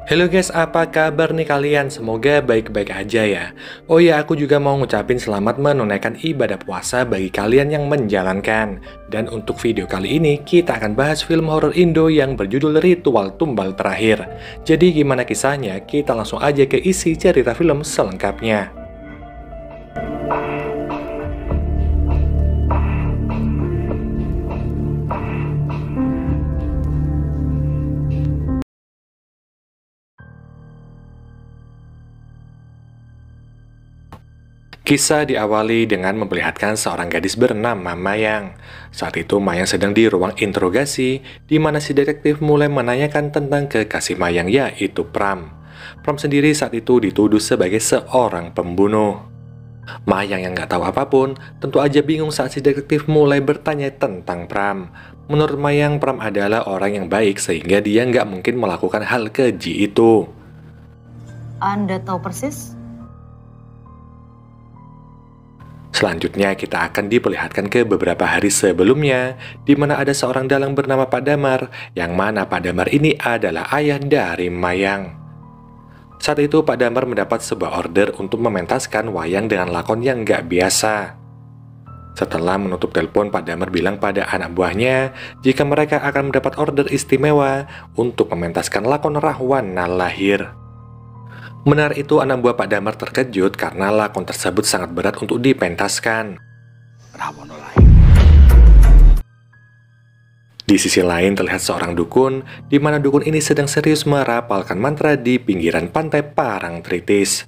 Halo guys, apa kabar nih kalian? Semoga baik-baik aja ya. Oh ya, aku juga mau ngucapin selamat menunaikan ibadah puasa bagi kalian yang menjalankan. Dan untuk video kali ini, kita akan bahas film horor Indo yang berjudul Ritual Tumbal Terakhir. Jadi gimana kisahnya? Kita langsung aja ke isi cerita film selengkapnya. Kisah diawali dengan memperlihatkan seorang gadis bernama Mayang. Saat itu Mayang sedang di ruang interogasi, di mana si detektif mulai menanyakan tentang kekasih Mayang, yaitu Pram. Pram sendiri saat itu dituduh sebagai seorang pembunuh. Mayang yang nggak tahu apapun, tentu aja bingung saat si detektif mulai bertanya tentang Pram. Menurut Mayang, Pram adalah orang yang baik sehingga dia nggak mungkin melakukan hal keji itu. Anda tahu persis? Selanjutnya kita akan diperlihatkan ke beberapa hari sebelumnya, di mana ada seorang dalang bernama Pak Damar, yang mana Pak Damar ini adalah ayah dari Mayang. Saat itu Pak Damar mendapat sebuah order untuk mementaskan wayang dengan lakon yang nggak biasa. Setelah menutup telepon, Pak Damar bilang pada anak buahnya jika mereka akan mendapat order istimewa untuk mementaskan lakon Rahwana Lahir. Benar itu, anak buah Pak Damar terkejut karena lakon tersebut sangat berat untuk dipentaskan. Di sisi lain terlihat seorang dukun, di mana dukun ini sedang serius merapalkan mantra di pinggiran pantai Parangtritis.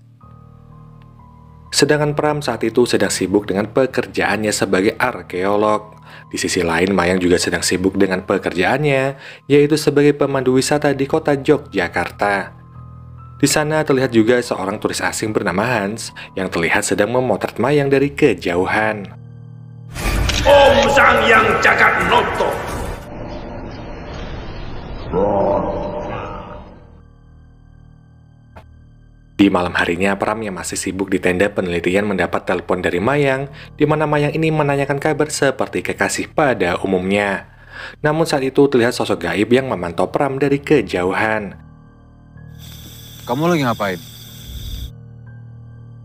Sedangkan Pram saat itu sedang sibuk dengan pekerjaannya sebagai arkeolog. Di sisi lain, Mayang juga sedang sibuk dengan pekerjaannya, yaitu sebagai pemandu wisata di kota Yogyakarta. Di sana terlihat juga seorang turis asing bernama Hans yang terlihat sedang memotret Mayang dari kejauhan. Om Sang Yang Jagat Noto. Di malam harinya, Pram yang masih sibuk di tenda penelitian mendapat telepon dari Mayang, di mana Mayang ini menanyakan kabar seperti kekasih pada umumnya. Namun saat itu terlihat sosok gaib yang memantau Pram dari kejauhan. Kamu lagi ngapain?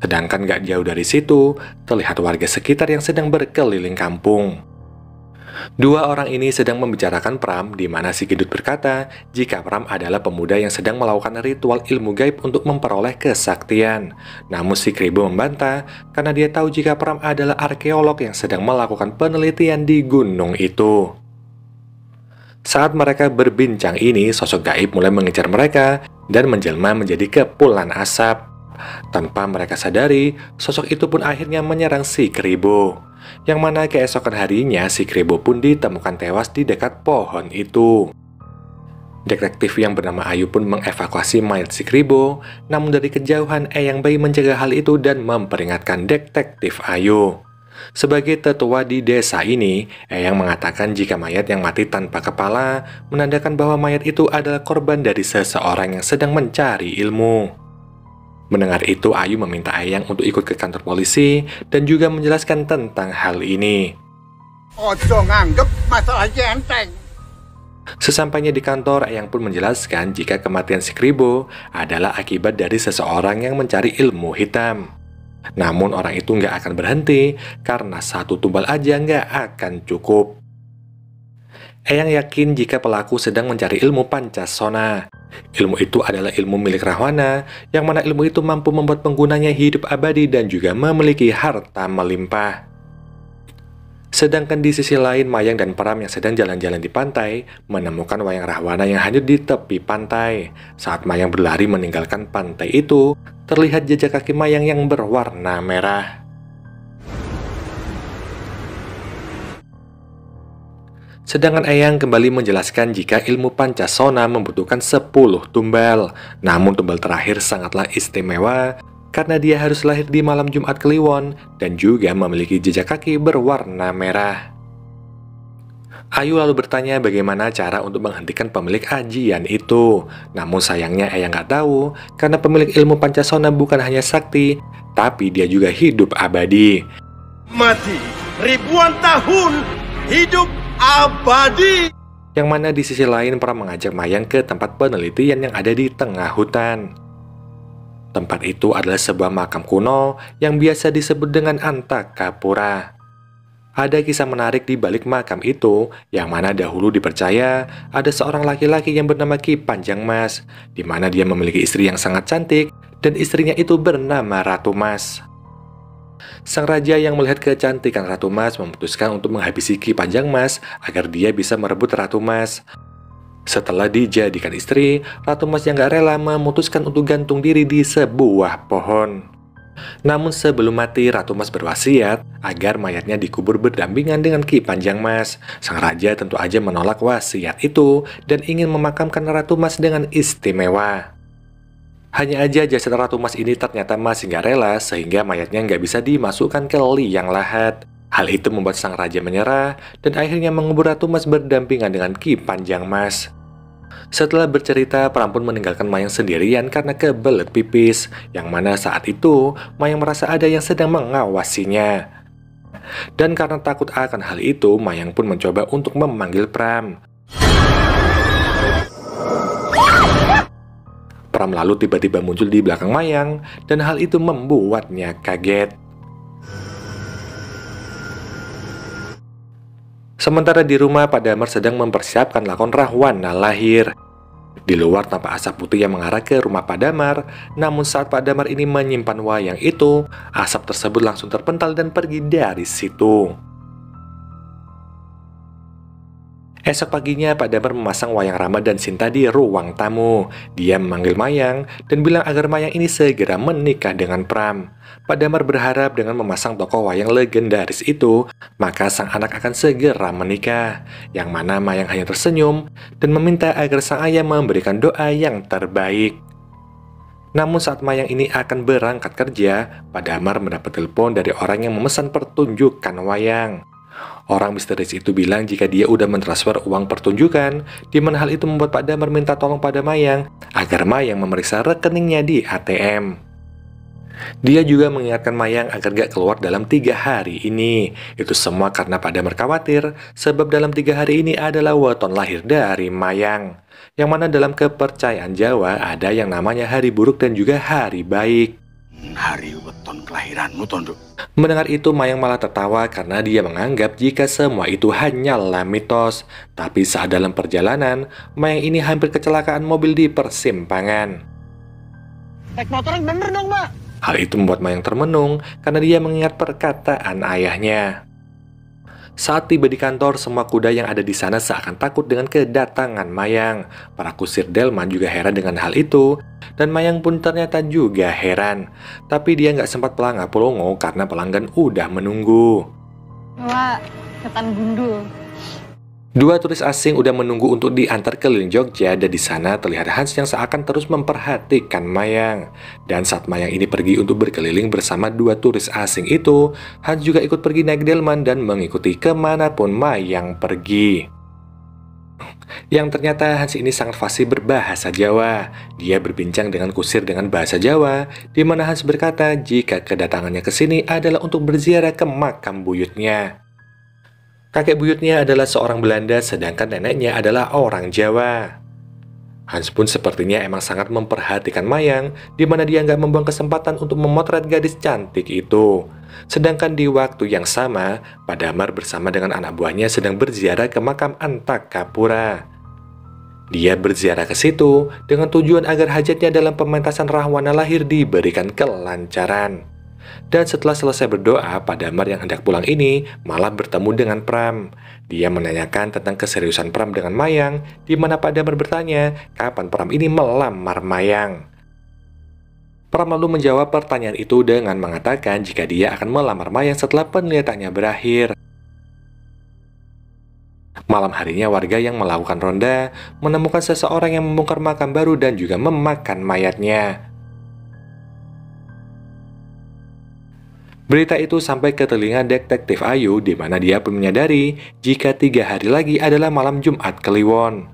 Sedangkan gak jauh dari situ, terlihat warga sekitar yang sedang berkeliling kampung. Dua orang ini sedang membicarakan Pram, di mana si gendut berkata jika Pram adalah pemuda yang sedang melakukan ritual ilmu gaib untuk memperoleh kesaktian. Namun si Kribo membantah karena dia tahu jika Pram adalah arkeolog yang sedang melakukan penelitian di gunung itu. Saat mereka berbincang ini, sosok gaib mulai mengejar mereka dan menjelma menjadi kepulan asap. Tanpa mereka sadari, sosok itu pun akhirnya menyerang si Kribo. Yang mana keesokan harinya, si Kribo pun ditemukan tewas di dekat pohon itu. Detektif yang bernama Ayu pun mengevakuasi mayat si Kribo, namun dari kejauhan Eyang Bayi mencegah hal itu dan memperingatkan detektif Ayu. Sebagai tetua di desa ini, Eyang mengatakan jika mayat yang mati tanpa kepala menandakan bahwa mayat itu adalah korban dari seseorang yang sedang mencari ilmu. Mendengar itu, Ayu meminta Eyang untuk ikut ke kantor polisi dan juga menjelaskan tentang hal ini. Ojo nganggep masalah enteng. Sesampainya di kantor, Eyang pun menjelaskan jika kematian si Kribo adalah akibat dari seseorang yang mencari ilmu hitam. Namun orang itu nggak akan berhenti karena satu tumbal aja nggak akan cukup. Eyang yakin jika pelaku sedang mencari ilmu Pancasona. Ilmu itu adalah ilmu milik Rahwana, yang mana ilmu itu mampu membuat penggunanya hidup abadi dan juga memiliki harta melimpah. Sedangkan di sisi lain, Mayang dan Pram yang sedang jalan-jalan di pantai menemukan wayang Rahwana yang hanyut di tepi pantai. Saat Mayang berlari meninggalkan pantai itu, terlihat jejak kaki Mayang yang berwarna merah. Sedangkan Eyang kembali menjelaskan jika ilmu Pancasona membutuhkan 10 tumbal. Namun tumbal terakhir sangatlah istimewa karena dia harus lahir di malam Jumat Kliwon dan juga memiliki jejak kaki berwarna merah. Ayu lalu bertanya bagaimana cara untuk menghentikan pemilik ajian itu. Namun sayangnya Eyang nggak tahu karena pemilik ilmu Pancasona bukan hanya sakti, tapi dia juga hidup abadi. Mati ribuan tahun, hidup abadi. Yang mana di sisi lain Pram mengajak Mayang ke tempat penelitian yang ada di tengah hutan. Tempat itu adalah sebuah makam kuno yang biasa disebut dengan Antakapura. Ada kisah menarik di balik makam itu, yang mana dahulu dipercaya ada seorang laki-laki yang bernama Ki Panjangmas, di mana dia memiliki istri yang sangat cantik, dan istrinya itu bernama Ratu Mas. Sang raja yang melihat kecantikan Ratu Mas memutuskan untuk menghabisi Ki Panjangmas agar dia bisa merebut Ratu Mas. Setelah dijadikan istri, Ratu Mas yang gak rela memutuskan untuk gantung diri di sebuah pohon. Namun sebelum mati, Ratu Mas berwasiat agar mayatnya dikubur berdampingan dengan Ki Panjangmas. Sang raja tentu aja menolak wasiat itu dan ingin memakamkan Ratu Mas dengan istimewa. Hanya aja jasad Ratu Mas ini ternyata masih nggak rela sehingga mayatnya nggak bisa dimasukkan ke liang lahat. Hal itu membuat sang raja menyerah dan akhirnya mengubur Ratu Mas berdampingan dengan Ki Panjangmas. Setelah bercerita, Pram pun meninggalkan Mayang sendirian karena kebelet pipis, yang mana saat itu Mayang merasa ada yang sedang mengawasinya. Dan karena takut akan hal itu, Mayang pun mencoba untuk memanggil Pram. Pram lalu tiba-tiba muncul di belakang Mayang, dan hal itu membuatnya kaget. Sementara di rumah, Pak Damar sedang mempersiapkan lakon Rahwana lahir. Di luar tampak asap putih yang mengarah ke rumah Pak Damar, namun saat Pak Damar ini menyimpan wayang itu, asap tersebut langsung terpental dan pergi dari situ. Esok paginya, Pak Damar memasang wayang Rama dan Sinta di ruang tamu. Dia memanggil Mayang dan bilang agar Mayang ini segera menikah dengan Pram. Pak Damar berharap dengan memasang tokoh wayang legendaris itu, maka sang anak akan segera menikah. Yang mana Mayang hanya tersenyum dan meminta agar sang ayah memberikan doa yang terbaik. Namun saat Mayang ini akan berangkat kerja, Pak Damar mendapat telepon dari orang yang memesan pertunjukan wayang. Orang misterius itu bilang jika dia udah mentransfer uang pertunjukan, di mana hal itu membuat Pak Damar minta tolong pada Mayang agar Mayang memeriksa rekeningnya di ATM. Dia juga mengingatkan Mayang agar gak keluar dalam 3 hari ini. Itu semua karena Pak Damar khawatir sebab dalam 3 hari ini adalah weton lahir dari Mayang. Yang mana dalam kepercayaan Jawa ada yang namanya hari buruk dan juga hari baik. Hari weton kelahiranmu, Tondo. Mendengar itu, Mayang malah tertawa karena dia menganggap jika semua itu hanyalah mitos. Tapi saat dalam perjalanan, Mayang ini hampir kecelakaan mobil di persimpangan. Naik motor yang bener dong, Mbak. Hal itu membuat Mayang termenung karena dia mengingat perkataan ayahnya. Saat tiba di kantor, semua kuda yang ada di sana seakan takut dengan kedatangan Mayang. Para kusir Delman juga heran dengan hal itu, dan Mayang pun ternyata juga heran. Tapi dia nggak sempat pelangap-pelongo karena pelanggan udah menunggu. Wah, setan gundul. 2 turis asing udah menunggu untuk diantar keliling Jogja, dan di sana terlihat Hans yang seakan terus memperhatikan Mayang. Dan saat Mayang ini pergi untuk berkeliling bersama 2 turis asing itu, Hans juga ikut pergi naik delman dan mengikuti kemanapun Mayang pergi. Yang ternyata Hans ini sangat fasih berbahasa Jawa. Dia berbincang dengan kusir dengan bahasa Jawa, di mana Hans berkata jika kedatangannya ke sini adalah untuk berziarah ke makam buyutnya. Kakek buyutnya adalah seorang Belanda, sedangkan neneknya adalah orang Jawa. Hans pun sepertinya emang sangat memperhatikan Mayang, di mana dia nggak membuang kesempatan untuk memotret gadis cantik itu. Sedangkan di waktu yang sama, Pak Damar bersama dengan anak buahnya sedang berziarah ke makam Antakapura. Dia berziarah ke situ dengan tujuan agar hajatnya dalam pementasan Rahwana lahir diberikan kelancaran. Dan setelah selesai berdoa, Pak Damar yang hendak pulang ini malah bertemu dengan Pram. Dia menanyakan tentang keseriusan Pram dengan Mayang, di mana Pak Damar bertanya kapan Pram ini melamar Mayang. Pram lalu menjawab pertanyaan itu dengan mengatakan jika dia akan melamar Mayang setelah penglihatannya berakhir. Malam harinya, warga yang melakukan ronda menemukan seseorang yang membongkar makam baru dan juga memakan mayatnya. Berita itu sampai ke telinga detektif Ayu, di mana dia pun menyadari jika 3 hari lagi adalah malam Jumat Kliwon.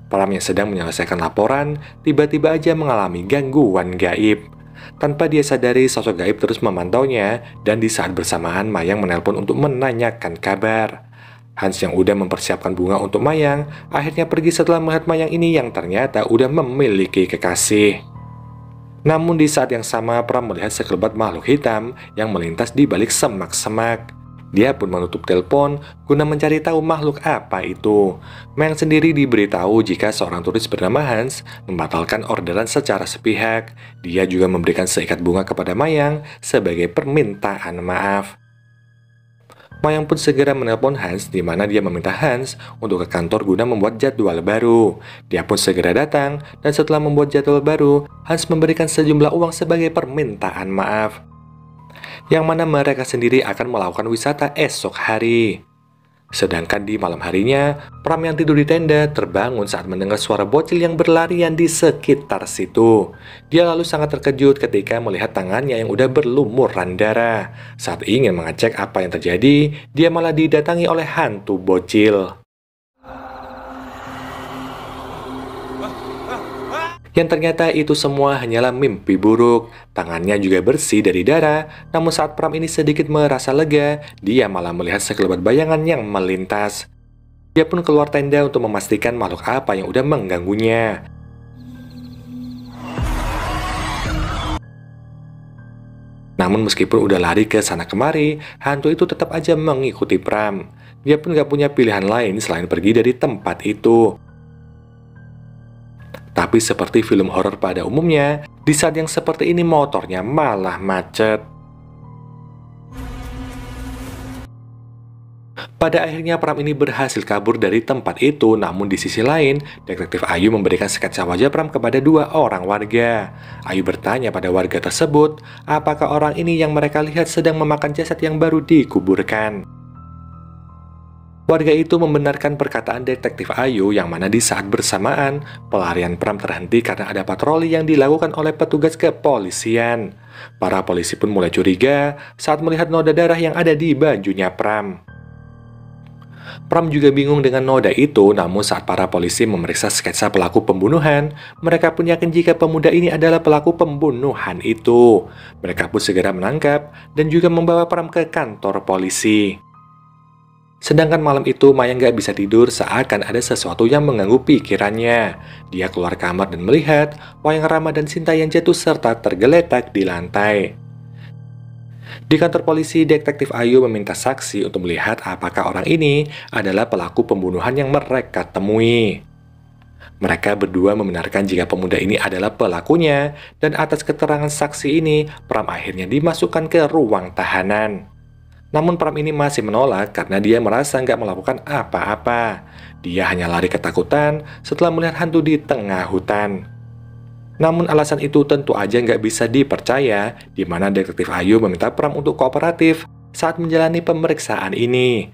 Pram yang sedang menyelesaikan laporan tiba-tiba aja mengalami gangguan gaib. Tanpa dia sadari, sosok gaib terus memantaunya, dan di saat bersamaan Mayang menelpon untuk menanyakan kabar. Hans yang udah mempersiapkan bunga untuk Mayang, akhirnya pergi setelah melihat Mayang ini yang ternyata udah memiliki kekasih. Namun di saat yang sama, Pram melihat sekelebat makhluk hitam yang melintas di balik semak-semak. Dia pun menutup telepon guna mencari tahu makhluk apa itu. Mayang sendiri diberitahu jika seorang turis bernama Hans membatalkan orderan secara sepihak. Dia juga memberikan seikat bunga kepada Mayang sebagai permintaan maaf. Mayang pun segera menelpon Hans di mana dia meminta Hans untuk ke kantor guna membuat jadwal baru. Dia pun segera datang dan setelah membuat jadwal baru, Hans memberikan sejumlah uang sebagai permintaan maaf. Yang mana mereka sendiri akan melakukan wisata esok hari. Sedangkan di malam harinya, Pram yang tidur di tenda terbangun saat mendengar suara bocil yang berlarian di sekitar situ. Dia lalu sangat terkejut ketika melihat tangannya yang udah berlumuran darah. Saat ingin mengecek apa yang terjadi, dia malah didatangi oleh hantu bocil. Yang ternyata itu semua hanyalah mimpi buruk. Tangannya juga bersih dari darah, namun saat Pram ini sedikit merasa lega, dia malah melihat sekelebat bayangan yang melintas. Dia pun keluar tenda untuk memastikan makhluk apa yang udah mengganggunya. Namun meskipun udah lari ke sana kemari, hantu itu tetap aja mengikuti Pram. Dia pun gak punya pilihan lain selain pergi dari tempat itu. Tapi seperti film horor pada umumnya, di saat yang seperti ini motornya malah macet. Pada akhirnya Pram ini berhasil kabur dari tempat itu, namun di sisi lain, Detektif Ayu memberikan sketsa wajah Pram kepada dua orang warga. Ayu bertanya pada warga tersebut, apakah orang ini yang mereka lihat sedang memakan jasad yang baru dikuburkan. Warga itu membenarkan perkataan Detektif Ayu yang mana di saat bersamaan, pelarian Pram terhenti karena ada patroli yang dilakukan oleh petugas kepolisian. Para polisi pun mulai curiga saat melihat noda darah yang ada di bajunya Pram. Pram juga bingung dengan noda itu, namun saat para polisi memeriksa sketsa pelaku pembunuhan, mereka pun yakin jika pemuda ini adalah pelaku pembunuhan itu. Mereka pun segera menangkap dan juga membawa Pram ke kantor polisi. Sedangkan malam itu Mayang gak bisa tidur seakan ada sesuatu yang mengganggu pikirannya. Dia keluar kamar dan melihat Wayang Rama dan Sinta yang jatuh serta tergeletak di lantai. Di kantor polisi, Detektif Ayu meminta saksi untuk melihat apakah orang ini adalah pelaku pembunuhan yang mereka temui. Mereka berdua membenarkan jika pemuda ini adalah pelakunya, dan atas keterangan saksi ini, Pram akhirnya dimasukkan ke ruang tahanan. Namun Pram ini masih menolak karena dia merasa nggak melakukan apa-apa. Dia hanya lari ketakutan setelah melihat hantu di tengah hutan. Namun alasan itu tentu aja nggak bisa dipercaya, di mana Detektif Ayu meminta Pram untuk kooperatif saat menjalani pemeriksaan ini.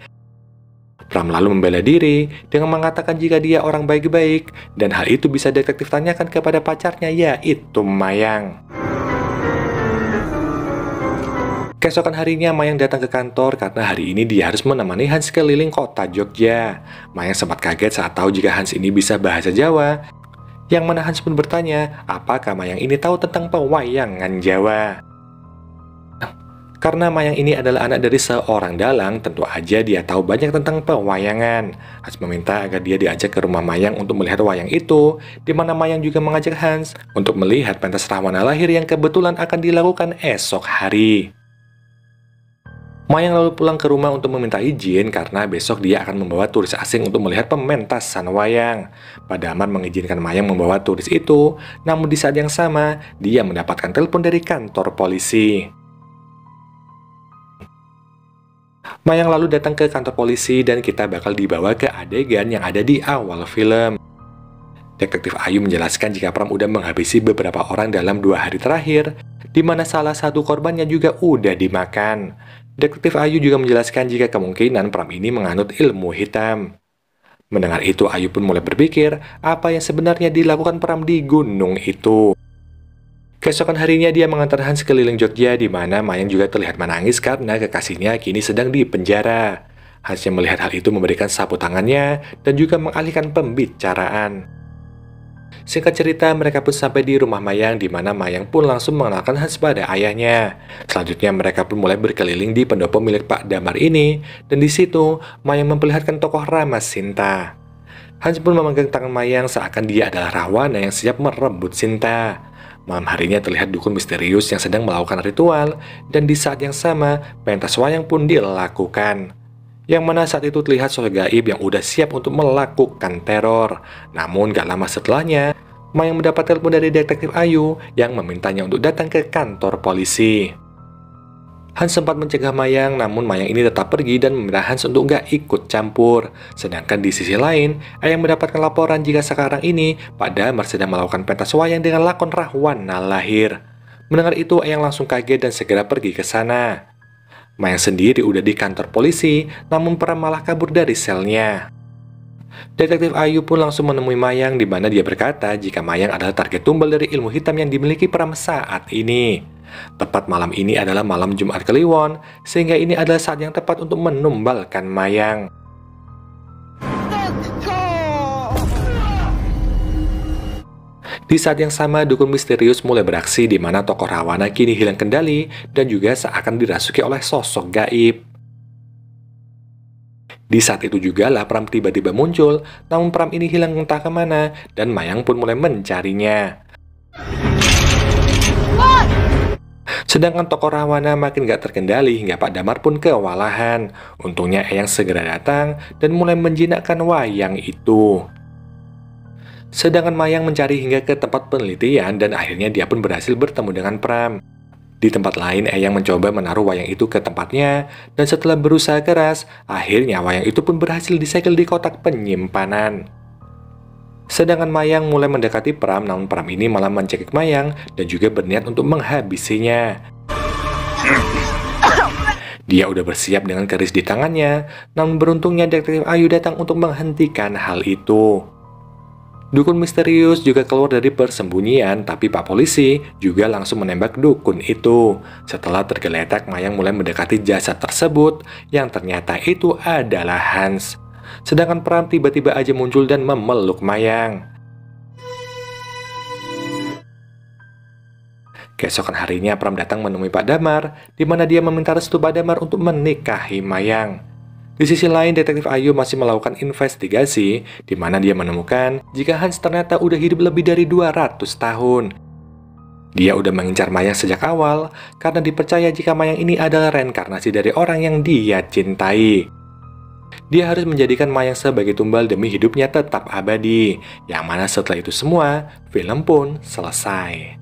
Pram lalu membela diri dengan mengatakan jika dia orang baik-baik, dan hal itu bisa detektif tanyakan kepada pacarnya, yaitu Mayang. Keesokan harinya Mayang datang ke kantor karena hari ini dia harus menemani Hans keliling kota Jogja. Mayang sempat kaget saat tahu jika Hans ini bisa bahasa Jawa, yang mana Hans pun bertanya apakah Mayang ini tahu tentang pewayangan Jawa. Karena Mayang ini adalah anak dari seorang dalang, tentu aja dia tahu banyak tentang pewayangan. Hans meminta agar dia diajak ke rumah Mayang untuk melihat wayang itu, di mana Mayang juga mengajak Hans untuk melihat pentas Rahwana Lahir yang kebetulan akan dilakukan esok hari. Mayang lalu pulang ke rumah untuk meminta izin karena besok dia akan membawa turis asing untuk melihat pementasan wayang. Padaman mengizinkan Mayang membawa turis itu, namun di saat yang sama, dia mendapatkan telepon dari kantor polisi. Mayang lalu datang ke kantor polisi dan kita bakal dibawa ke adegan yang ada di awal film. Detektif Ayu menjelaskan jika Pram udah menghabisi beberapa orang dalam 2 hari terakhir, di mana salah satu korbannya juga udah dimakan. Detektif Ayu juga menjelaskan jika kemungkinan Pram ini menganut ilmu hitam. Mendengar itu, Ayu pun mulai berpikir apa yang sebenarnya dilakukan Pram di gunung itu. Keesokan harinya dia mengantar Hans keliling Jogja, di mana Mayang juga terlihat menangis karena kekasihnya kini sedang dipenjara. Hans yang melihat hal itu memberikan sapu tangannya dan juga mengalihkan pembicaraan. Singkat cerita, mereka pun sampai di rumah Mayang, di mana Mayang pun langsung mengenalkan Hans pada ayahnya. Selanjutnya, mereka pun mulai berkeliling di pendopo milik Pak Damar ini, dan di situ Mayang memperlihatkan tokoh Rama Sinta. Hans pun memegang tangan Mayang seakan dia adalah Rahwana yang siap merebut Sinta. Malam harinya terlihat dukun misterius yang sedang melakukan ritual, dan di saat yang sama, pentas wayang pun dilakukan. Yang mana saat itu terlihat sosok gaib yang udah siap untuk melakukan teror. Namun gak lama setelahnya, Mayang mendapat telepon dari detektif Ayu yang memintanya untuk datang ke kantor polisi. Hans sempat mencegah Mayang, namun Mayang ini tetap pergi dan meminta Hans untuk gak ikut campur. Sedangkan di sisi lain, Ayang mendapatkan laporan jika sekarang ini Pak Damar sedang melakukan pentas wayang dengan lakon Rahwana lahir. Mendengar itu, Ayang langsung kaget dan segera pergi ke sana. Mayang sendiri udah di kantor polisi, namun Pram malah kabur dari selnya. Detektif Ayu pun langsung menemui Mayang, di mana dia berkata jika Mayang adalah target tumbal dari ilmu hitam yang dimiliki Pram saat ini. Tepat malam ini adalah malam Jumat Kliwon, sehingga ini adalah saat yang tepat untuk menumbalkan Mayang. Di saat yang sama, dukun misterius mulai beraksi di mana tokoh Rahwana kini hilang kendali dan juga seakan dirasuki oleh sosok gaib. Di saat itu juga lah Pram tiba-tiba muncul, namun Pram ini hilang entah kemana dan Mayang pun mulai mencarinya. Sedangkan tokoh Rahwana makin gak terkendali hingga Pak Damar pun kewalahan. Untungnya Eyang segera datang dan mulai menjinakkan wayang itu. Sedangkan Mayang mencari hingga ke tempat penelitian dan akhirnya dia pun berhasil bertemu dengan Pram. Di tempat lain, Eyang mencoba menaruh wayang itu ke tempatnya, dan setelah berusaha keras, akhirnya wayang itu pun berhasil disegel di kotak penyimpanan. Sedangkan Mayang mulai mendekati Pram, namun Pram ini malah mencekik Mayang dan juga berniat untuk menghabisinya. Dia udah bersiap dengan keris di tangannya, namun beruntungnya detektif Ayu datang untuk menghentikan hal itu. Dukun misterius juga keluar dari persembunyian, tapi Pak Polisi juga langsung menembak dukun itu. Setelah tergeletak, Mayang mulai mendekati jasad tersebut, yang ternyata itu adalah Hans. Sedangkan Pram tiba-tiba aja muncul dan memeluk Mayang. Keesokan harinya, Pram datang menemui Pak Damar, di mana dia meminta restu Pak Damar untuk menikahi Mayang. Di sisi lain, detektif Ayu masih melakukan investigasi, di mana dia menemukan jika Hans ternyata udah hidup lebih dari 200 tahun. Dia udah mengincar Mayang sejak awal, karena dipercaya jika Mayang ini adalah reinkarnasi dari orang yang dia cintai. Dia harus menjadikan Mayang sebagai tumbal demi hidupnya tetap abadi, yang mana setelah itu semua, film pun selesai.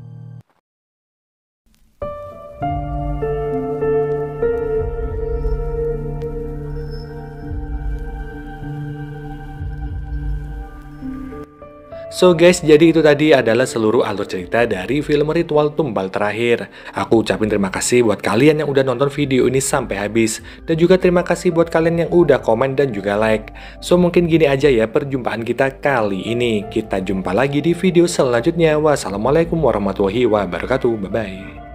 So guys, jadi itu tadi adalah seluruh alur cerita dari film Ritual Tumbal Terakhir. Aku ucapin terima kasih buat kalian yang udah nonton video ini sampai habis. Dan juga terima kasih buat kalian yang udah komen dan juga like. So mungkin gini aja ya perjumpaan kita kali ini. Kita jumpa lagi di video selanjutnya. Wassalamualaikum warahmatullahi wabarakatuh. Bye-bye.